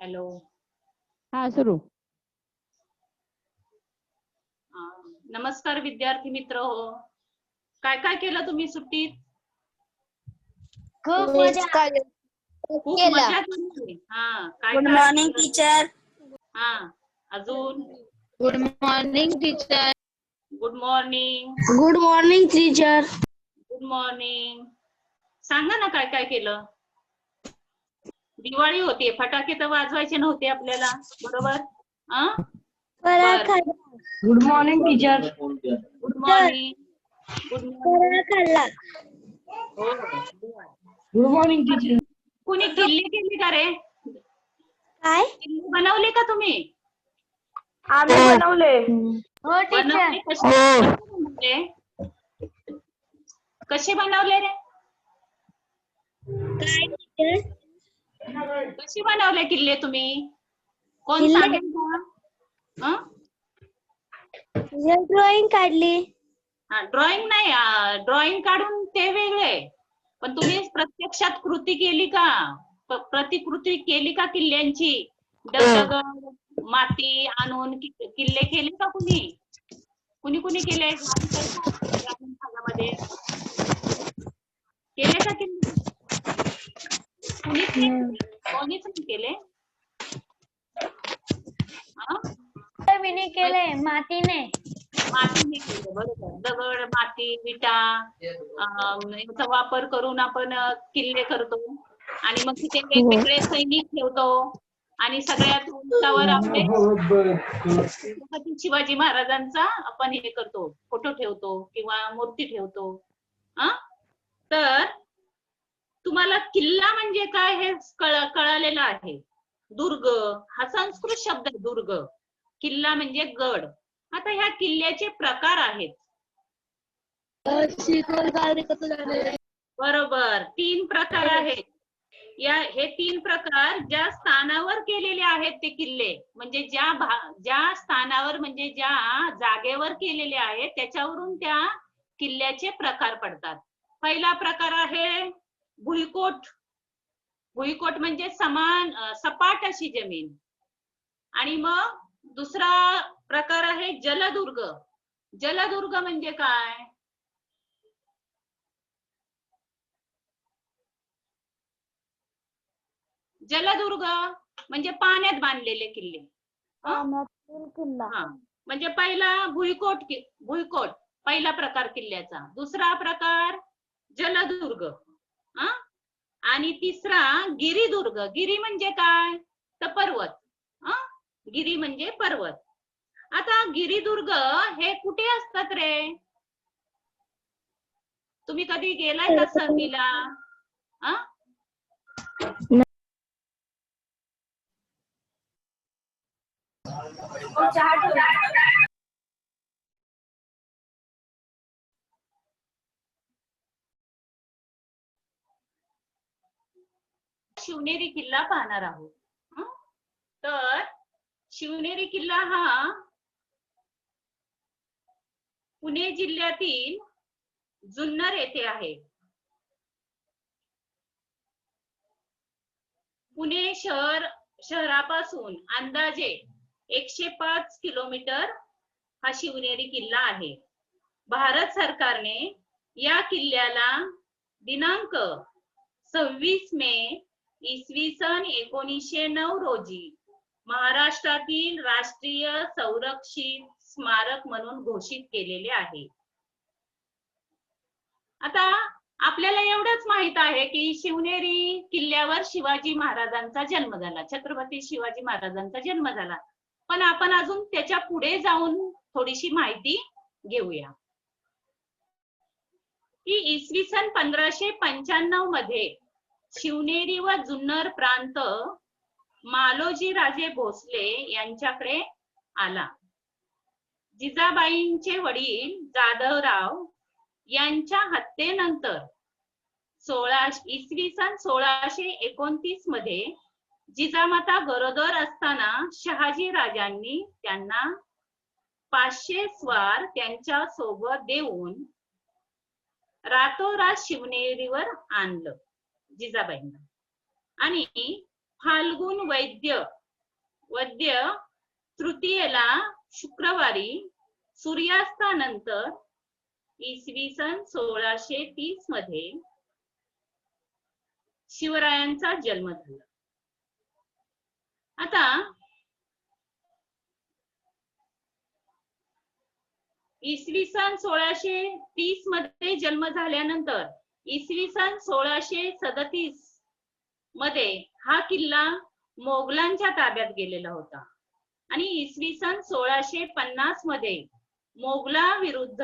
Hello. हा सुरू. नमस्कार विद्यार्थी मित्र हो. काय काय केलं तुम्ही सुट्टीत? खूप मजा केली. हा काय गुड मॉर्निंग टीचर. हा अजून good morning teacher. Good morning. Good morning teacher. Good morning. सांगा ना काय काय केलं? दिवाळी होती, फटाके तर वाजवायचे नव्हते आपल्याला, बरोबर? Good morning teacher. Good morning. Good morning. हो. Good morning teacher. कुणी किल्ले केले का रे? काय किल्ले बनवले का तुम्ही? आम्ही बनवले. हो टीचर. कसे बनवले रे? काय टीचर? कसे बनवले किल्ले तुम्ही? कोण सांगेल का? ड्रॉइंग काढली. हा ड्रॉइंग नाही, ड्रॉइंग काढून ते वेगळे, पण तुम्ही प्रत्यक्षात कृती केली का? प्रतिकृती केली का किल्ल्यांची? दगड माती आणून किल्ले केले का कुणी? कुणी कुणी केले ग्रामीण भागामध्ये? केले का किल्ले? कोणीच नाही केले. विने केले मातीने. मातीने केले, बरोबर. दगड माती विटा याचा वापर करून आपण किल्ले करतो आणि मग तिथे वेगवेगळे सैनिक ठेवतो आणि सगळ्यात उंचावर आपले छत्रपती शिवाजी महाराजांचा आपण हे करतो, फोटो ठेवतो किंवा मूर्ती ठेवतो. तर तुम्हाला किल्ला म्हणजे काय हे कळालेलं आहे. दुर्ग हा संस्कृत शब्द आहे, दुर्ग. किल्ला म्हणजे गड. आता ह्या किल्ल्याचे प्रकार आहेत. बरोबर, 3 प्रकार आहेत. हे 3 प्रकार ज्या स्थानावर केलेले आहेत ते किल्ले, म्हणजे ज्या स्थानावर म्हणजे ज्या जागेवर केलेले आहेत त्याच्यावरून त्या किल्ल्याचे प्रकार पडतात. पहिला प्रकार आहे भुईकोट. भुईकोट म्हणजे सपाट अशी जमीन. आणि मग दुसरा प्रकार आहे जलदुर्ग. जलदुर्ग म्हणजे काय? जलदुर्ग म्हणजे पाण्यात बांधलेले किल्ले. म्हणजे पहिला भुईकोट पहिला प्रकार किल्ल्याचा. दुसरा प्रकार जलदुर्ग. आणि तिसरा गिरिदुर्ग. गिरी म्हणजे काय? तर पर्वत. गिरी म्हणजे पर्वत. आता गिरिदुर्ग हे कुठे असतात रे? तुम्ही कधी गेलाय का सहलीला? शिवनेरी किल्ला पाहणार आहोत. तर शिवनेरी किल्ला हा पुणे जिल्ह्यातील जुन्नर येथे आहे. पुणे शहरापासून अंदाजे 105 किलोमीटर हा शिवनेरी किल्ला आहे. भारत सरकारने या किल्ल्याला दिनांक 26 मे इसवी सन 1909 रोजी महाराष्ट्रातील राष्ट्रीय संरक्षित स्मारक म्हणून घोषित केलेले आहे. आता आपल्याला एवढंच माहित आहे की शिवनेरी किल्ल्यावर शिवाजी महाराजांचा जन्म झाला, छत्रपती शिवाजी महाराजांचा जन्म झाला. पण आपण अजून त्याच्या पुढे जाऊन थोडीशी माहिती घेऊया की इसवी सन 1595 मध्ये शिवनेरी व जुन्नर प्रांत मालोजी राजे भोसले यांच्याकडे आला. जिजाबाईंचे वडील जाधवराव यांच्या हत्येनंतर इसवी सन 1629 मध्ये जिजामाता गरोदर असताना शहाजी राजांनी त्यांना 500 स्वार त्यांच्या सोबत देऊन रातोरात शिवनेरीवर आणलं जिजाबाईंना. आणि फाल्गुन वद्य तृतीयेला शुक्रवारी सूर्यास्तानंतर इसवी सन 1630 मध्ये शिवरायांचा जन्म झाला. आता इसवी सन 1630 मध्ये जन्म झाल्यानंतर इसवी सन 1637 मध्ये हा किल्ला मोगलांच्या ताब्यात गेलेला होता. आणि इसवी सन 1650 मध्ये मोगलांविरुद्ध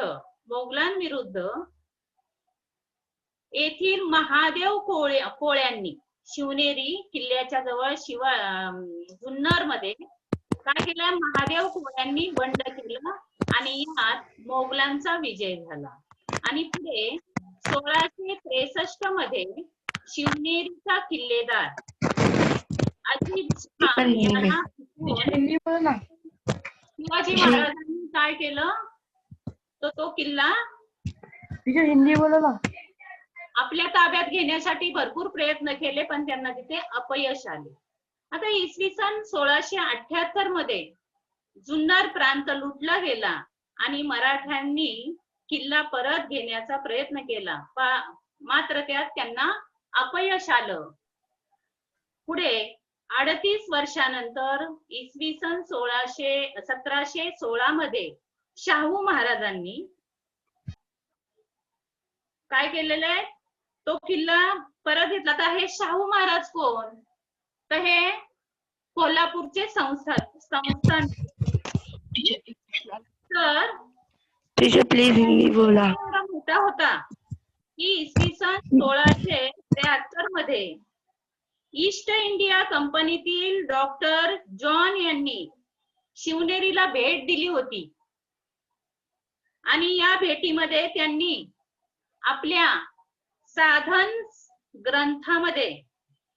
येथील महादेव कोळ्यांनी शिवनेरी किल्ल्याच्या जवळ जुन्नर मध्ये काय केलं, महादेव कोळ्यांनी बंड केलं आणि यात मोगलांचा विजय झाला. आणि पुढे 1663 मध्ये शिवनेरीचा किल्लेदार अजितखान यांना शिवाजी महाराजांनी काय केलं, तो किल्ला हिंदी बोला ना. आपल्या ताब्यात घेण्यासाठी भरपूर प्रयत्न केले, पण त्यांना तिथे अपयश आले. आता इसवी सन 1678 मध्ये जुन्नर प्रांत लुटला गेला आणि मराठ्यांनी किल्ला परत घेण्याचा प्रयत्न केला, मात्र त्यात त्यांना अपयश आलं. पुढे 38 वर्षानंतर इसवी सन 1716 मध्ये शाहू महाराजांनी काय केलेलं आहे, तो किल्ला परत घेतला. तर हे शाहू महाराज कोण, तर हे कोल्हापूरचे संस्थान. तर प्लीज हिंदी बोला. मोठा होता की इसवी सन 1673 मध्ये ईस्ट इंडिया कंपनीतील डॉक्टर जॉन यांनी शिवनेरीला भेट दिली होती. आणि या भेटीमध्ये त्यांनी आपल्या साधन ग्रंथामध्ये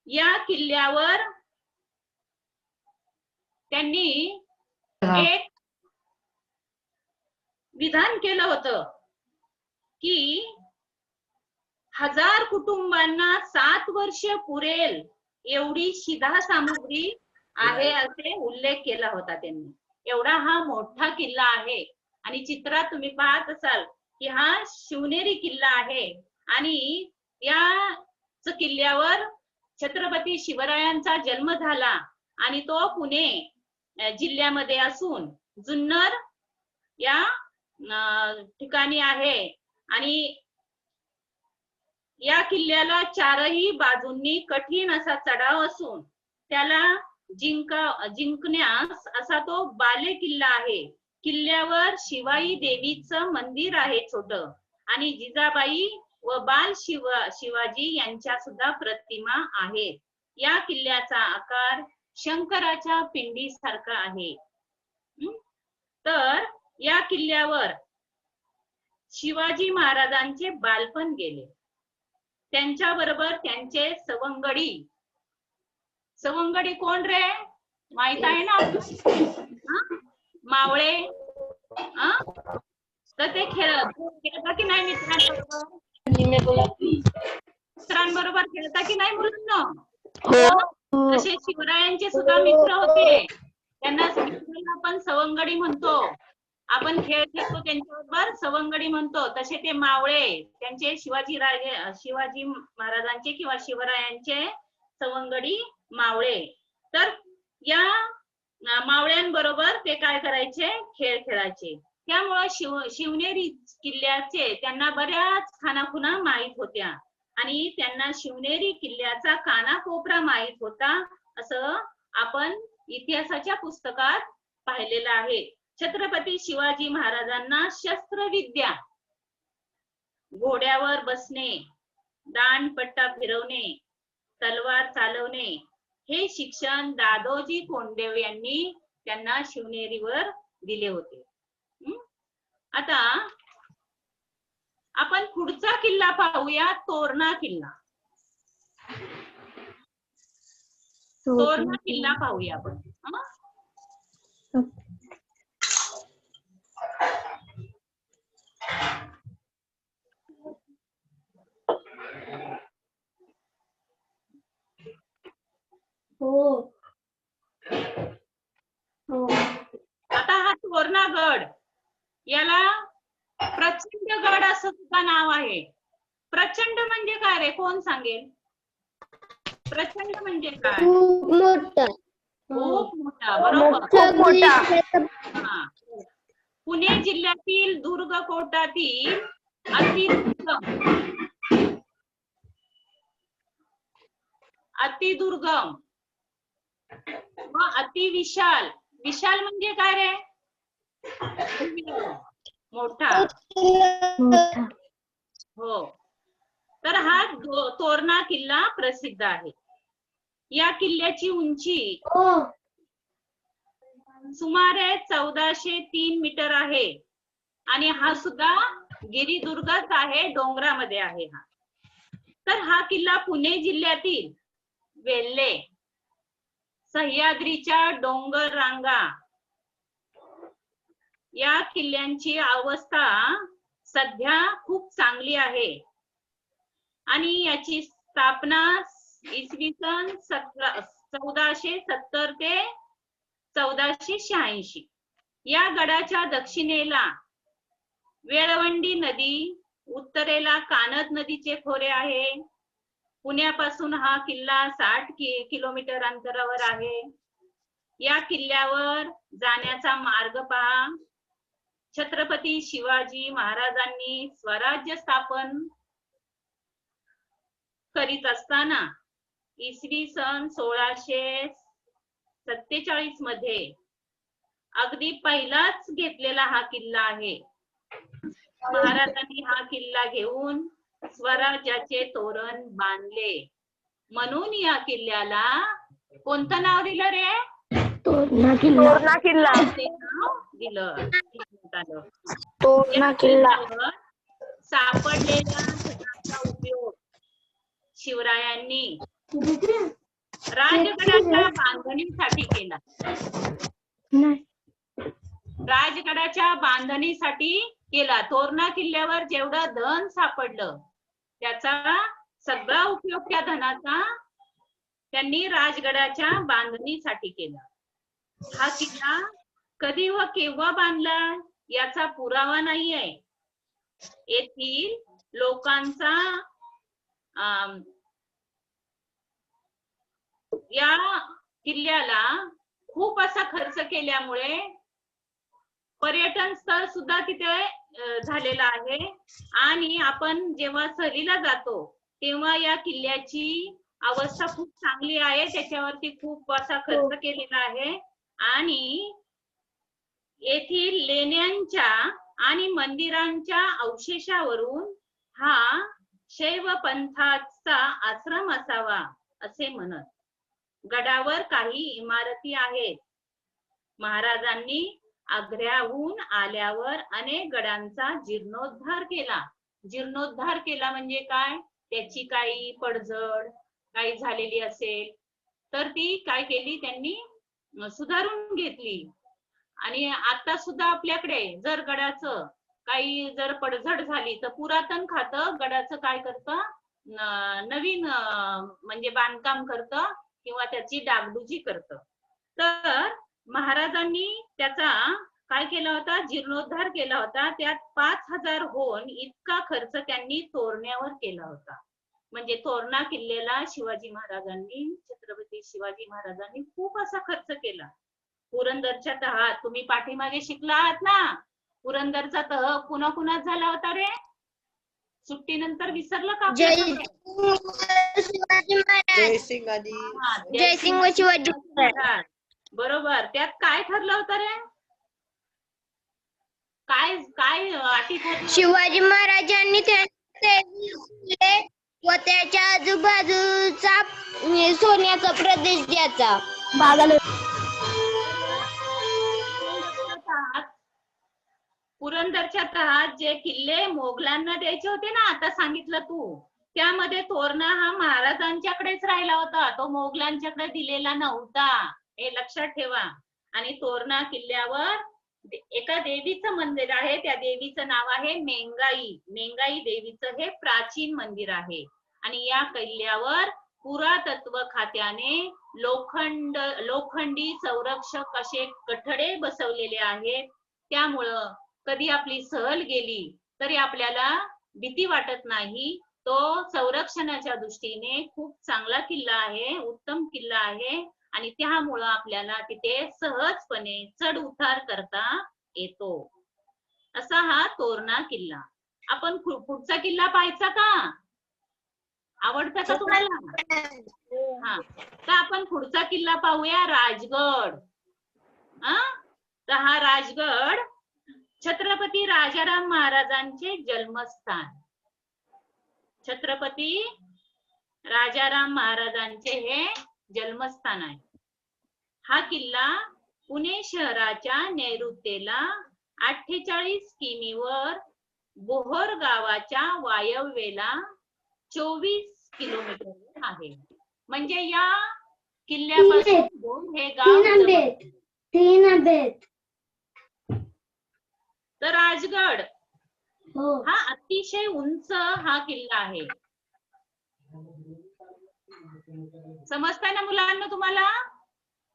या किल्ल्यावर त्यांनी एक विधान केलं होतं की 1000 कुटुंबांना 7 वर्ष पुरेल एवढी शिधा सामुग्री आहे असे उल्लेख केला होता त्यांनी. एवढा हा मोठा किल्ला आहे. आणि चित्रात तुम्ही पाहत असाल की हा शिवनेरी किल्ला आहे. आणि या किल्ल्यावर छत्रपती शिवरायांचा जन्म झाला आणि तो पुणे जिल्ह्यामध्ये असून जुन्नर या ठिकाणी आहे. आणि या किल्ल्याला चारही बाजूंनी कठीण असा चढाव असून त्याला जिंकण्यास असा तो बाले किल्ला आहे. किल्ल्यावर शिवाई देवीचं मंदिर आहे छोटं, आणि जिजाबाई व बाल शिवाजी यांच्या सुद्धा प्रतिमा आहेत. या किल्ल्याचा आकार शंकराच्या पिंडी सारखा आहे. तर या किल्ल्यावर शिवाजी महाराजांचे बालपण गेले. त्यांच्या बरोबर त्यांचे सवंगडी कोण रे, माहित आहे ना, मावळे. तर ते खेळता की नाही मित्रांबरोबर खेळता की नाही मुलांना? तसे शिवरायांचे सुद्धा मित्र होते, त्यांना आपण सवंगडी म्हणतो. आपण खेळ खेळतो त्यांच्याबरोबर सवंगडी म्हणतो. तसे ते मावळे त्यांचे शिवाजी महाराजांचे किंवा शिवरायांचे सवंगडी मावळे. तर या मावळ्यांबरोबर ते काय करायचे, खेळ खेळायचे. त्यामुळे शिवनेरी किल्ल्याचे त्यांना बऱ्याच खानाखुणा माहित होत्या आणि त्यांना शिवनेरी किल्ल्याचा कानाकोपरा माहित होता, असं आपण इतिहासाच्या पुस्तकात पाहिलेलं आहे. छत्रपती शिवाजी महाराजांना शस्त्रविद्या, घोड्यावर बसणे, दांडपट्टा फिरवणे, तलवार चालवणे हे शिक्षण दादोजी कोंडदेव यांनी त्यांना शिवनेरीवर दिले होते. आता आपण पुढचा किल्ला पाहूया, तोरणा किल्ला. तोरणा किल्ला पाहूया आपण. आता हा तोरणा गड, याला प्रचंड गड असं सुद्धा नाव आहे. प्रचंड म्हणजे काय रे, कोण सांगेल? प्रचंड म्हणजे काय? खूप मोठा. खूप मोठा, बरोबर. खूप मोठा. हा. पुणे जिल्ह्यातील दुर्ग कोटातील अतिदुर्गम व अतिविशाल. विशाल म्हणजे काय रे? मोठा. हो. तर हा तोरणा किल्ला प्रसिद्ध आहे. या किल्ल्याची उंची सुमारे 1403 मीटर आहे आणि हा सुद्धा गिरिदुर्गच आहे, डोंगरामध्ये आहे हा. तर हा किल्ला पुणे जिल्ह्यातील वेल्हे, सह्याद्रीच्या डोंगर रांगा या किल्ल्यांची अवस्था सध्या खूप चांगली आहे आणि याची स्थापना इसवी सन 1470 ते 1486. या गडाच्या दक्षिणेला वेळवंडी नदी, उत्तरेला कानद नदीचे खोरे आहे. पुण्यापासून हा किल्ला 60 किलोमीटर अंतरावर आहे. या किल्ल्यावर जाण्याचा मार्ग पहा. छत्रपती शिवाजी महाराजांनी स्वराज्य स्थापन करीत असताना इसवी सन 1647 मध्ये अगदी पहिलाच घेतलेला हा किल्ला आहे. महाराजांनी हा किल्ला घेऊन स्वराज्याचे तोरण बांधले, म्हणून या किल्ल्याला कोणतं नाव दिलं रे? तोरणा किल्ला. ते नाव दिलं. तोरणा किल्ला. सापडलेल्या धनाचा उपयोग शिवरायांनी राजगडाच्या बांधणीसाठी केला. राजगडाच्या बांधणीसाठी केला. तोरणा किल्ल्यावर जेवढं धन सापडलं त्याचा सगळा उपयोग त्या धनाचा त्यांनी राजगडाच्या बांधणीसाठी केला. हा किल्ला कधी व केव्हा बांधला याचा पुरावा नाही आहे. येथील लोकांचा या किल्ल्याला खूप असा खर्च केल्यामुळे पर्यटन स्थळ सुद्धा तिथे झालेला आहे आणि आपण जेव्हा सहलीला जातो तेव्हा या किल्ल्याची अवस्था खूप चांगली आहे. त्याच्यावरती खूप असा खर्च केलेला आहे आणि येथील लेण्यांच्या आणि मंदिरांच्या अवशेषावरून हा शैव पंथाचा आश्रम असावा असे म्हणत. गडावर काही इमारती आहेत. महाराजांनी आग्र्याहून आल्यावर अनेक गडांचा जीर्णोद्धार केला. जीर्णोद्धार केला म्हणजे काय? त्याची काही पडझड काही झालेली असेल तर ती काय केली त्यांनी सुधारून घेतली. आणि आता सुद्धा आपल्याकडे जर गडाचं काही जर पडझड झाली तर पुरातन खातं गडाचं काय करतं, नवीन म्हणजे बांधकाम करतं किंवा त्याची डागडुजी करतं. तर महाराजांनी त्याचा काय केला होता, जीर्णोद्धार केला होता. त्यात 5000 होन इतका खर्च त्यांनी तोरण्यावर केला होता. म्हणजे तोरणा किल्ल्याला शिवाजी महाराजांनी, छत्रपती शिवाजी महाराजांनी खूप असा खर्च केला. पुरंदरच्या तहात तुम्ही पाठीमागे शिकला आहात ना, पुरंदरचा तह कुणा कुणात झाला होता रे? सुट्टीनंतर विसरलं का? जयसिंग व शिवाजी. बरोबर. त्यात काय ठरलं होतं रे? काय काय अटी ठरली? शिवाजी महाराजांनी व त्याच्या आजूबाजूचा सोन्याचा प्रदेश ज्याचा. पुरंदरच्या तहात जे किल्ले मोगलांना द्यायचे होते ना, आता सांगितलं तू, त्यामध्ये तोरणा हा महाराजांच्याकडेच राहिला होता, तो मोगलांच्याकडे दिलेला नव्हता, हे लक्षात ठेवा. आणि तोरणा किल्ल्यावर एका देवीचं मंदिर आहे, त्या देवीचं नाव आहे मेंगाई. मेंगाई देवीचं हे प्राचीन मंदिर आहे. आणि या किल्ल्यावर पुरातत्व खात्याने लोखंडी संरक्षक असे कठडे बसवलेले आहेत. त्यामुळं कधी आपली सहल गेली तरी आपल्याला भीती वाटत नाही. तो संरक्षणाच्या दृष्टीने खूप चांगला किल्ला आहे, उत्तम किल्ला आहे. आणि त्यामुळं आपल्याला तिथे सहजपणे चढ उतार करता येतो. असा हा तोरणा किल्ला. आपण पुढचा किल्ला पाहायचा का? आवडतं का तुम्हाला? हा, तर आपण पुढचा किल्ला पाहूया, राजगड. तर हा राजगड छत्रपती राजाराम महाराजांचे जन्मस्थान. छत्रपती राजाराम महाराजांचे हे जन्मस्थान आहे. हा किल्ला पुणे शहराच्या नैऋत्येला 48 किमीवर बोहर गावाच्या वायव्येला 24 किलोमीटर आहे. म्हणजे या किल्ल्यापासून बोर हे गाव. तर राजगड हा अतिशय उंच हा किल्ला आहे. समजताय ना मुलांना तुम्हाला?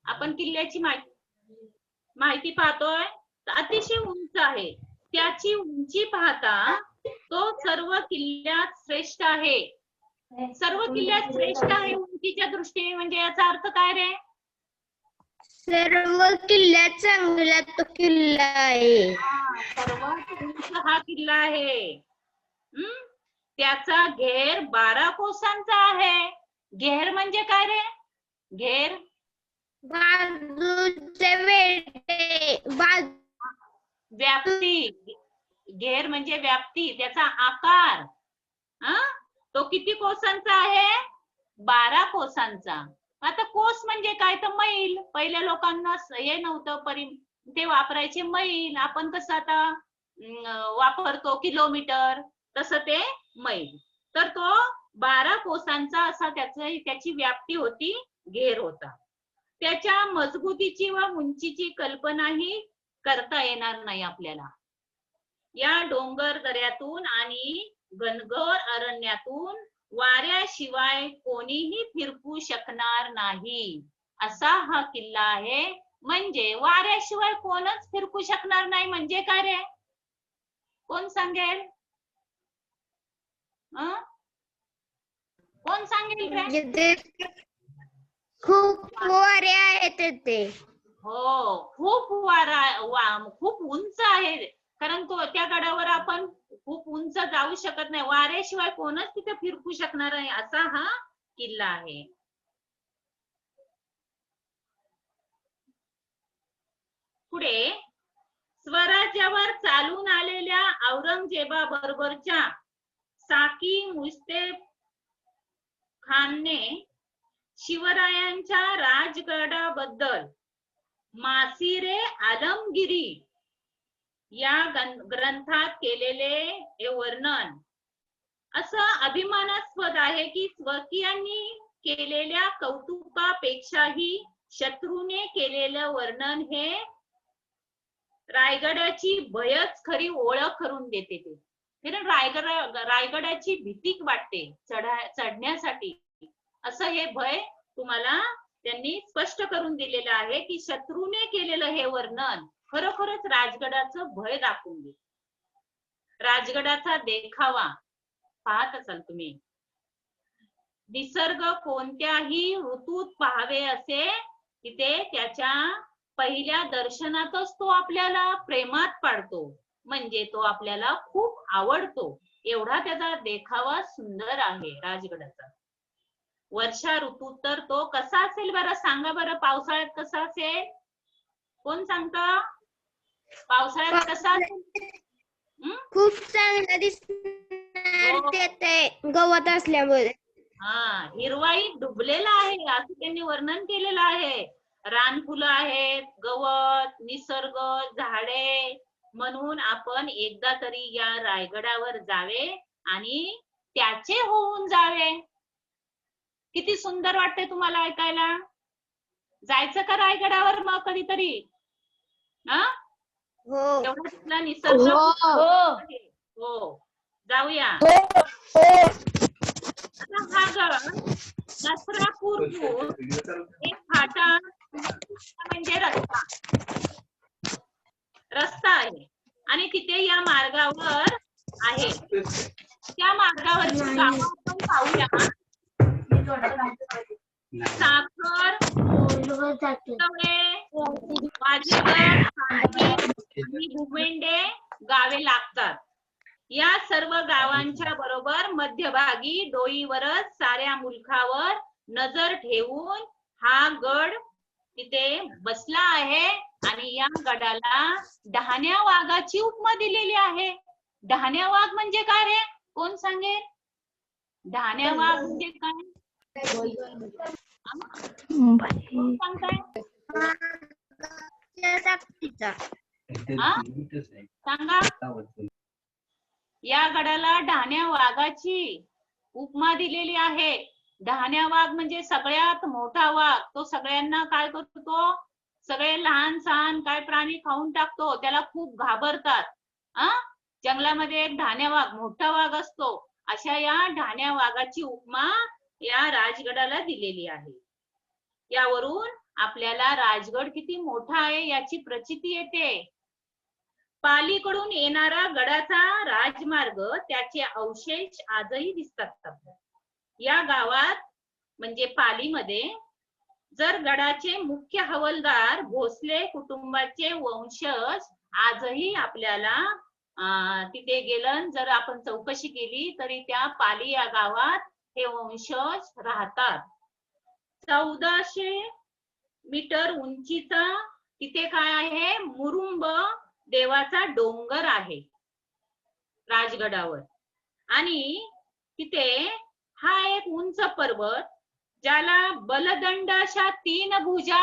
आपण किल्ल्याची माहिती पाहतोय, तर अतिशय उंच आहे. त्याची उंची पाहता तो सर्व किल्ल्यात श्रेष्ठ आहे. सर्व किल्ल्यात श्रेष्ठ आहे उंचीच्या दृष्टीने. म्हणजे याचा अर्थ काय रे? सर्व किल्ल्यात चांगला तो किल्ला आहे. सर्वात उंच हा किल्ला आहे. त्याचा घेर 12 कोसांचा आहे. घेर म्हणजे काय रे? घेर बाजूचे वेढे, व्याप्ती. घेर म्हणजे व्याप्ती, त्याचा आकार. तो किती कोसांचा आहे? 12 कोसांचा. आता कोस म्हणजे काय? तर मैल. पहिल्या लोकांना हे नव्हतं, ते वापरायचे मैल. आपण कसं आता वापरतो किलोमीटर, तसं ते मैल. तर तो 12 कोसांचा असा त्याची व्याप्ती होती, घेर होता. त्याच्या मजबूतीची व उंचीची कल्पनाही करता येणार नाही आपल्याला. या डोंगर दऱ्यातून आणि घनघोर अरण्यातून वाऱ्याशिवाय कोणीही फिरकू शकणार नाही, असा हा किल्ला आहे. म्हणजे वाऱ्याशिवाय कोणच फिरकू शकणार नाही म्हणजे काय रे? कोण सांगेल? कोण सांगेल रे? खूप वारे आहेत ते. हो, खूप वारा, खूप उंच आहे. कारण त्या गडावर आपण खूप उंच जाऊ शकत नाही. वाऱ्याशिवाय कोणच तिथे फिरकू शकणार नाही, असा हा किल्ला आहे. पुढे स्वराज्यावर चालून आलेल्या औरंगजेबाबरोबरच्या साकी मुस्तेब खानने शिवरायांच्या राजगडाबद्दल मासिरे आलमगिरी या ग्रंथात केलेले हे वर्णन असं अभिमानास्पद आहे की स्वकीयांनी केलेल्या कौतुकापेक्षाही शत्रूने केलेलं वर्णन हे रायगडाची भयच खरी ओळख करून देते. ते रायगडाची भीती वाटते चढण्यासाठी. असं हे भय तुम्हाला त्यांनी स्पष्ट करून दिलेलं आहे की शत्रूने केलेलं हे वर्णन खरोखरच राजगडाचं भय दाखवून दे. राजगडाचा देखावा पाहत असाल तुम्ही. निसर्ग कोणत्याही ऋतूत पाहावे असे तिथे त्याच्या पहिल्या दर्शनातच तो आपल्याला प्रेमात पाडतो. म्हणजे तो आपल्याला खूप आवडतो, एवढा त्याचा देखावा सुंदर आहे राजगडाचा. वर्षा ऋतूत तर तो कसा असेल बरं? सांगा बरं, पावसाळ्यात कसा असेल? कोण सांगतं? पावसाळ्यात कसा असेल? खूप चांगला दिसणार ते गवत असल्यामुळे. हिरवाई डुबलेला आहे असं त्यांनी वर्णन केलेलं आहे. रानफुलं आहेत, गवत, निसर्ग, झाडे, म्हणून आपण एकदा तरी या रायगडावर जावे आणि त्याचे होऊन जावे. किती सुंदर वाटते तुम्हाला ऐकायला? जायचं का रायगडावर मग कधीतरी? हो. तेवढा तिथला निसर्ग हो जाऊया. हा गड नसरापूरहून एक फाटा म्हणजे रस्ता आहे आणि तिथे या मार्गावर आहे. त्या मार्गावरची गावं आपण पाहूया. साखर, वाजगड, आणि भुमेंडे गावे लागतात. या सर्व गावांच्या बरोबर मध्यभागी डोईवरच साऱ्या मुलखावर नजर ठेवून हा गड तिथे बसला आहे आणि या गडाला डहाण्या वाघाची उपमा दिलेली आहे. डहाण्या वाघ म्हणजे काय रे? कोण सांगेल? डहाण्या वाघ म्हणजे काय? कोण सांगताय? सांगा. या गडाला डहाण्या वाघाची उपमा दिलेली आहे. डहाण्या वाघ म्हणजे सगळ्यात मोठा वाघ. तो सगळ्यांना काय करतो? सगळे लहान सहान काय प्राणी खाऊन टाकतो. त्याला खूप घाबरतात. जंगलामध्ये एक डहाण्या वाघ, मोठा वाघ असतो. अशा या डहाण्या वाघाची उपमा या राजगडाला दिलेली आहे. यावरून आपल्याला राजगड किती मोठा आहे याची प्रचिती येते. पालीकडून येणारा गडाचा राजमार्ग, त्याचे अवशेष आजही दिसतात. या गावात म्हणजे पालीमध्ये जर गडाचे मुख्य हवालदार भोसले कुटुंबाचे वंशज आजही आपल्याला तिथे गेलं जर आपण चौकशी केली तरी त्या पाली या गावात हे वंशज राहतात. 1400 मीटर उंचीचा तिथे काय आहे? मुरुंब देवाचा डोंगर आहे राजगडावर. आणि तिथे हा एक उंच पर्वत ज्याला बलदंड अशा 3 भुजा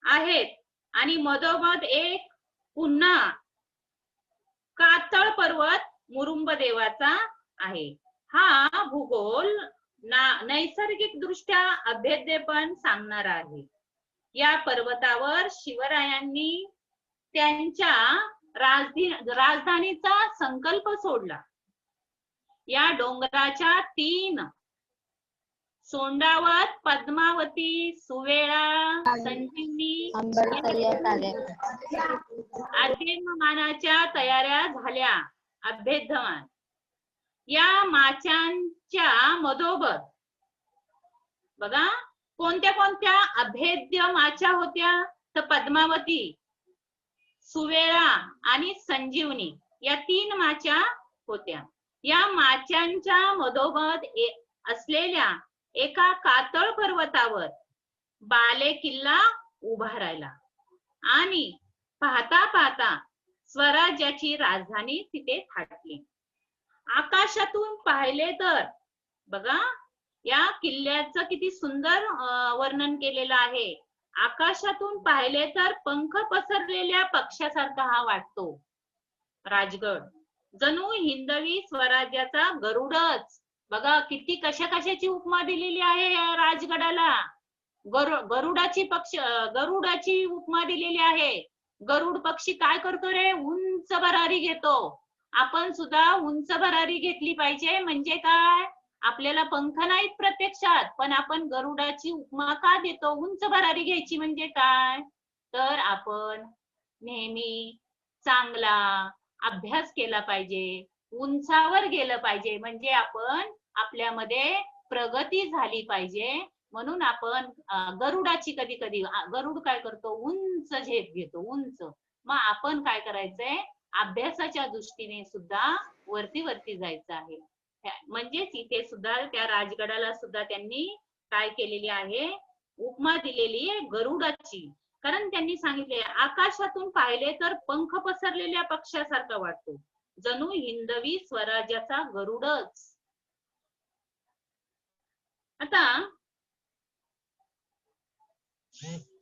आहेत आणि मधोमध एक पुन्हा कातळ पर्वत मुरुंब देवाचा आहे. हा भूगोल नैसर्गिक दृष्ट्या अभेद्य पण सांगणारा आहे. या पर्वतावर शिवरायांनी त्यांच्या राजधानीचा संकल्प सोडला. या डोंगराच्या 3 सोंडावर पद्मावती, सुवेळा, संजीवनी आद्यमानाच्या तयाऱ्या झाल्या. अभेद्यमान या माचांच्या मधोमध बघा कोणत्या कोणत्या अभेद्य माच्या होत्या? तर पद्मावती, सुवेळा आणि संजीवनी या 3 माच्या होत्या. या माचांच्या मधोमध असलेल्या एका कातळ पर्वतावर बाले किल्ला उभा राहिला आणि पाहता पाहता स्वराज्याची राजधानी तिथे थाटली. आकाशातून पाहिले तर बघा या किल्ल्याचं किती सुंदर वर्णन केलेलं आहे. आकाशातून पाहिले तर पंख पसरलेल्या पक्षासारखा हा वाटतो राजगड. जणू हिंदवी स्वराज्याचा गरुडच. बघा किती कशाची उपमा दिलेली आहे या राजगडाला. गरुडाची उपमा दिलेली आहे. गरुड पक्षी काय करतो रे? उंच भरारी घेतो. आपण सुद्धा उंच भरारी घेतली पाहिजे. म्हणजे काय? आपल्याला पंख नाहीत प्रत्यक्षात, पण आपण गरुडाची उपमा का देतो? उंच भरारी घ्यायची म्हणजे काय? तर आपण नेहमी चांगला अभ्यास केला पाहिजे, उंचावर गेलं पाहिजे, म्हणजे आपण आपल्यामध्ये प्रगती झाली पाहिजे. म्हणून आपण गरुडाची कधी कधी गरुड काय करतो? उंच झेप घेतो, उंच. मग आपण काय करायचंय? अभ्यासाच्या दृष्टीने सुद्धा वरती जायचं आहे. म्हणजेच इथे सुद्धा त्या राजगडाला सुद्धा त्यांनी काय केलेली आहे? उपमा दिलेली आहे गरुडाची. कारण त्यांनी सांगितले आकाशातून पाहिले तर पंख पसरलेल्या पक्षासारखा वाटतो. जणू हिंदवी स्वराज्याचा गरुडच. आता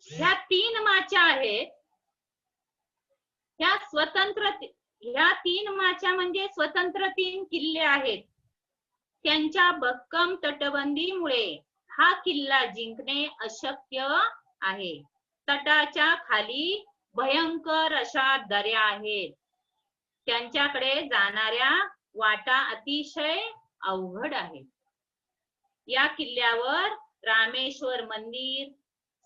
ह्या 3 माच्या आहेत, ह्या 3 माच्या म्हणजे स्वतंत्र 3 किल्ले आहेत. त्यांच्या भक्कम तटबंदीमुळे हा किल्ला जिंकणे अशक्य आहे. तटाच्या खाली भयंकर अशा दऱ्या आहेत. त्यांच्याकडे जाणाऱ्या वाटा अतिशय अवघड आहेत. या किल्ल्यावर रामेश्वर मंदिर,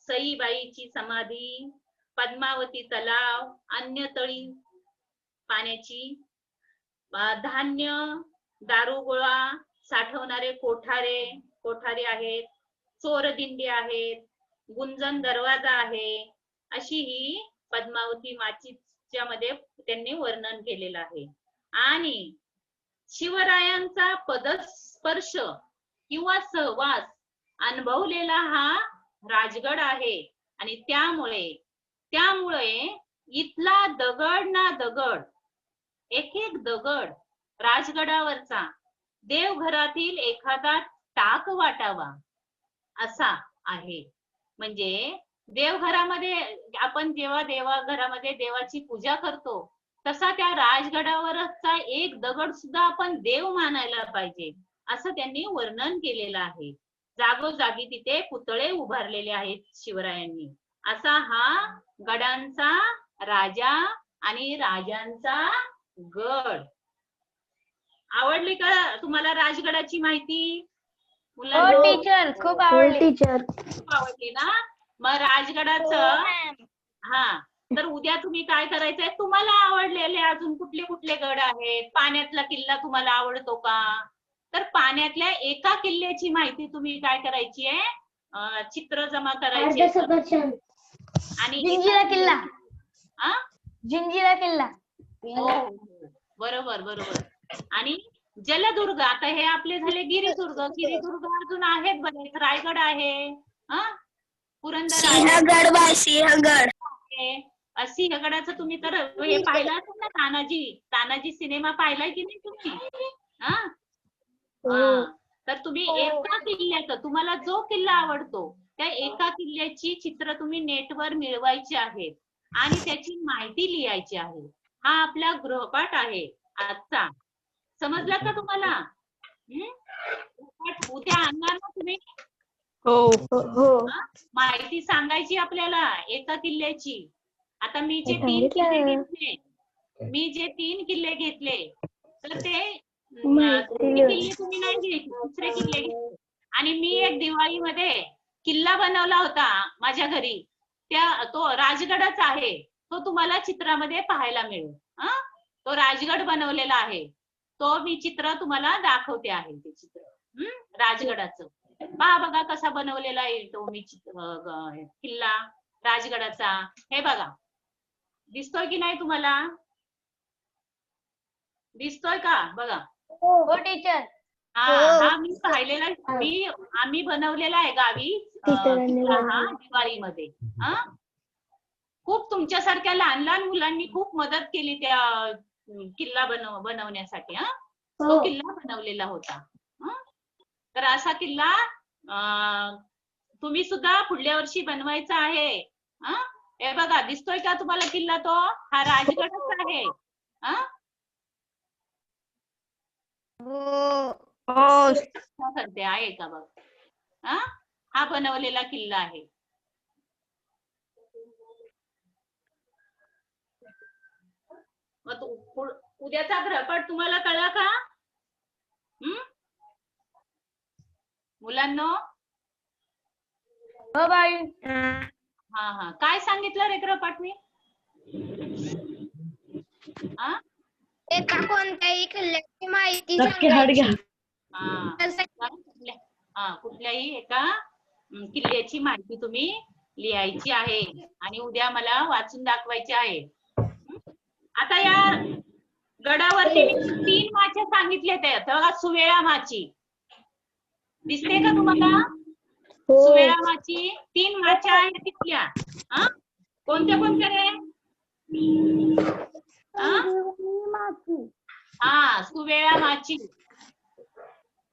सईबाईची समाधी, पद्मावती तलाव, अन्य तळी पाण्याची, धान्य, दारुगोळा साठवणारे कोठारे आहेत, चोरदिंडी आहेत, गुंजन दरवाजा आहे. अशी ही पद्मावती माचीच्या मध्ये त्यांनी वर्णन केलेलं आहे. आणि शिवरायांचा पदस्पर्श किंवा सहवास अनुभवलेला हा राजगड आहे. आणि त्यामुळे इथला दगड ना दगड, एक दगड राजगडावरचा देवघरातील एखादा टाक वाटावा असा आहे. म्हणजे देवघरामध्ये आपण जेव्हा देवाघरामध्ये देवाची पूजा करतो, तसा त्या राजगडावरचा एक दगड सुद्धा आपण देव मानायला पाहिजे असं त्यांनी वर्णन केलेलं आहे. जागोजागी तिथे पुतळे उभारलेले आहेत शिवरायांनी. असा हा गडांचा राजा आणि राजांचा गड. आवडली का तुम्हाला राजगडाची माहिती? हो टीचर, खूप आवडली. टीचर खूप आवडली ना? मग राजगडाचं तर उद्या तुम्ही काय करायचंय? तुम्हाला आवडलेले अजून कुठले कुठले गड आहेत? पाण्यातला किल्ला तुम्हाला आवडतो का? तर पाण्यातल्या एका किल्ल्याची माहिती तुम्ही काय करायची आहे? चित्र जमा करायचे आणि जिंजिरा किल्ला. जिंजिरा किल्ला. बरोबर. आणि जलदुर्ग, आता हे आपले झाले गिरिदुर्ग अजून आहेत बरेच. रायगड आहे, पुरंदर आहे, सिंहगडाचं तुम्ही तर हे पाहिलं असेल ना, तानाजी सिनेमा पाहिलाय की नाही तुम्ही? तर तुम्ही एका किल्ल्याचं, तुम्हाला जो किल्ला आवडतो त्या एका किल्ल्याची चित्र तुम्ही नेटवर मिळवायची आहेत आणि त्याची माहिती लिहायची आहे. हा आपला गृहपाठ आहे आजचा. समजला का तुम्हाला? उद्या आणणार ना तुम्ही? हो. माहिती सांगायची आपल्याला एका किल्ल्याची. आता मी जे 3 किल्ले घेतले तर ते किल्ले तुम्ही नाही घेतले, दुसरे किल्ले घेतले. आणि मी एक दिवाळीमध्ये किल्ला बनवला होता माझ्या घरी, तो राजगडच आहे. तो तुम्हाला चित्रामध्ये पाहायला मिळेल. तो राजगड बनवलेला आहे. तो मी चित्र तुम्हाला दाखवते आहे. ते चित्र राजगडाचं बघा कसा बनवलेला आहे तो मी किल्ला राजगडाचा. हे बघा, दिसतोय की नाही तुम्हाला? दिसतोय का? बघा. हो टीचर. हा मी पाहिलेला, आम्ही बनवलेला आहे गावी दिवाळीमध्ये. खूप तुमच्यासारख्या लहान लहान मुलांनी खूप मदत केली त्या किल्ला बनवण्यासाठी. तो किल्ला बनवलेला होता. तर असा किल्ला तुम्ही सुद्धा पुढल्या वर्षी बनवायचा आहे. हे बघा, दिसतोय का तुम्हाला किल्ला? तो हा राजगडच आहे. सध्या आहे का बघ. हा बनवलेला किल्ला आहे. मग उद्याचा गृहपाठ तुम्हाला कळला का मुलांनो? हो बाई. काय सांगितलं रे गृहपाठ मी? एका कोणत्याही किल्ल्याची माहिती कुठल्याही एका किल्ल्याची माहिती तुम्ही लिहायची आहे आणि उद्या मला वाचून दाखवायची आहे. आता या गडावरती मी 3 माच्या सांगितले ते. तेव्हा सुवेळा माची दिसते का तुम्हाला? सुवेळा माची 3 माच्या आहेत तिथल्या. कोणत्या कोणत्या रे? सुवेळा माची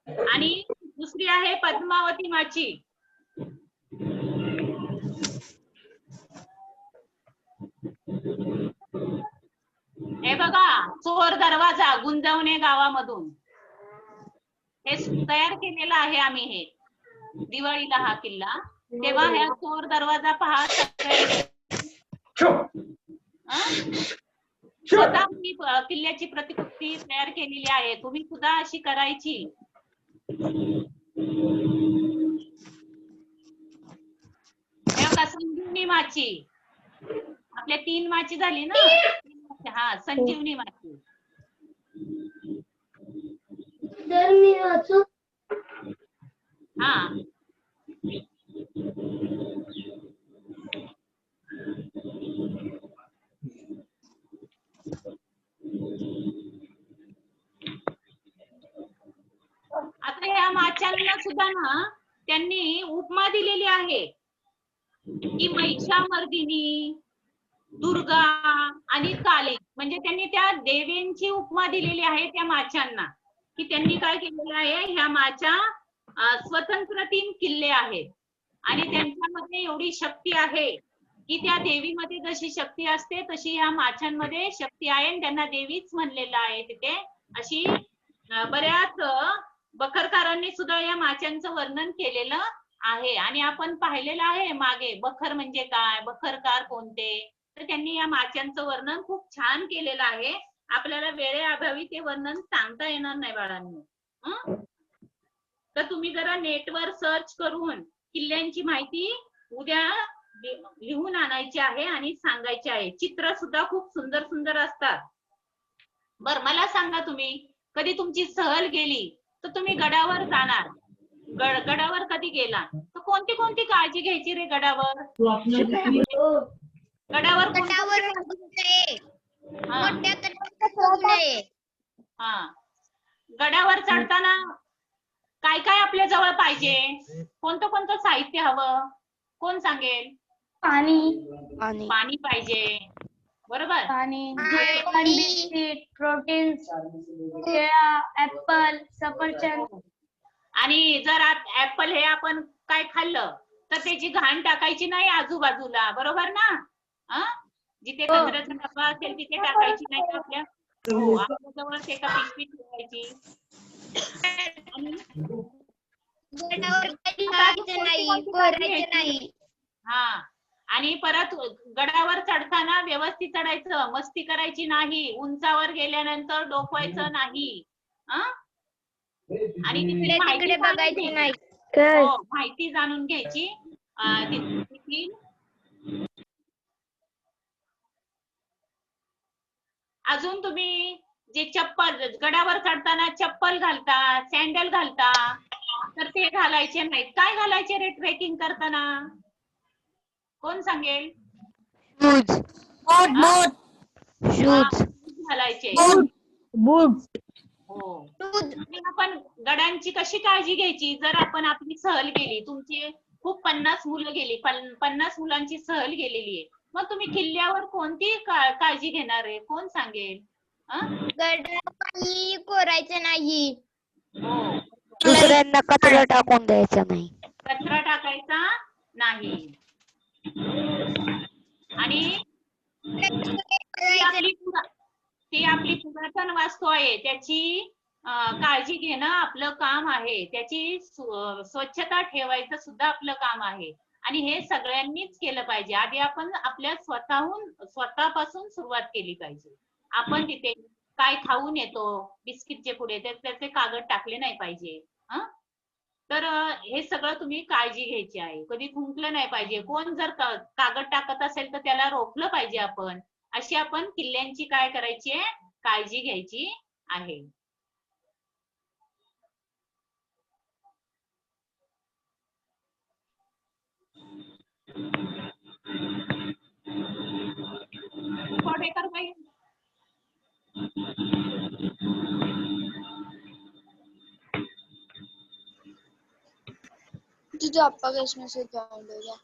आणि दुसरी आहे पद्मावती माची. हे बघा, चोर दरवाजा गुंजवणे गावामधून हे तयार केलेलं आहे आम्ही. हे दिवाळीला हा किल्ला, तेव्हा ह्या चोर दरवाजा पहा स्वतः मी किल्ल्याची प्रतिकृती तयार केलेली आहे. तुम्ही सुद्धा अशी करायची. हे बघा, संजीवनी माची. आपल्या 3 माची झाली ना. हा, संजीवनी माची. हा, आता ह्या माचांना सुद्धा ना त्यांनी उपमा दिलेली आहे की महिषामर्दिनी, दुर्गा आणि काली. म्हणजे त्यांनी त्या देवींची उपमा दिलेली आहे त्या माचांना, की त्यांनी काय केलेलं आहे, ह्या माचा स्वतंत्र 3 किल्ले आहेत आणि त्यांच्यामध्ये एवढी शक्ती आहे की त्या देवीमध्ये जशी शक्ती असते तशी ह्या माचांमध्ये शक्ती आहे आणि त्यांना देवीच म्हणलेलं आहे तिथे. अशी बऱ्याच बखरकारांनी सुद्धा या माचांचं वर्णन केलेलं आहे. आणि आपण पाहिलेलं आहे मागे बखर म्हणजे काय, बखरकार कोणते, तर त्यांनी या माचांचं वर्णन खूप छान केलेलं आहे. आपल्याला वेळेअभावी ते वर्णन सांगता येणार नाही बाळांनो. तर तुम्ही जरा नेटवर सर्च करून किल्ल्यांची माहिती उद्या लिहून आणायची आहे आणि सांगायची आहे. चित्र सुद्धा खूप सुंदर सुंदर असतात. बर, मला सांगा, तुम्ही कधी तुमची सहल गेली तर तुम्ही गडावर जाणार. गडावर कधी गेला तर कोणती कोणती काळजी घ्यायची रे गडावर? गडावर हा, गडावर चढताना काय काय आपल्या जवळ पाहिजे? कोणतं कोणतं साहित्य हवं? कोण सांगेल? पाणी पाहिजे, बरोबर. प्रोटीन, ऍपल, सफरचंद. आणि जर ऍपल हे आपण काय खाल्लं तर त्याची घाण टाकायची नाही आजूबाजूला, बरोबर ना. जिथे कचऱ्याचा डब्बा असेल तिथे टाकायची नाही. आपल्या जवळ एका पिशवीत ठेवायची. हा, आणि परत गडावर चढताना व्यवस्थित चढायचं, मस्ती करायची नाही. उंचावर गेल्यानंतर डोकवायचं नाही. आणि तिथे माहिती बघायची नाही. माहिती जाणून घ्यायची. अजून तुम्ही जे चप्पल, गडावर चढताना चप्पल घालता, सँडल घालता, तर ते घालायचे नाहीत. काय घालायचे रे ट्रेकिंग करताना? कोण सांगेल? शूज घालायचे. बूट. हो. आपण गडांची कशी काळजी घ्यायची? जर आपण आपली सहल गेली, तुमची खूप 50 मुलं गेली, 50 मुलांची सहल गेलेली आहे, मग तुम्ही किल्ल्यावर कोणती काळजी घेणार आहे? कोण सांगेल? गडावर कोरायचं नाही. हो, दुसऱ्यांना कचरा टाकून द्यायचा नाही. कचरा टाकायचा नाही. आणि ती आपली पुरातन वास्तू आहे, त्याची काळजी घेणं आपलं काम आहे. त्याची स्वच्छता ठेवायचं सुद्धा आपलं काम आहे. आणि हे सगळ्यांनीच केलं पाहिजे. आधी आपण आपल्या स्वतःपासून सुरुवात केली पाहिजे. आपण तिथे काय खाऊन येतो, बिस्किटचे पुढे त्याचे कागद टाकले नाही पाहिजे. तर हे सगळं तुम्ही काळजी घ्यायची आहे. कधी थुंकलं नाही पाहिजे. कोण जर कागद टाकत असेल तर त्याला रोखलं पाहिजे आपण. अशी आपण किल्ल्यांची काय करायची आहे? काळजी घ्यायची आहे. कोडेकर बाई, तुझे अप्पा कृष्ण से जाऊंगा।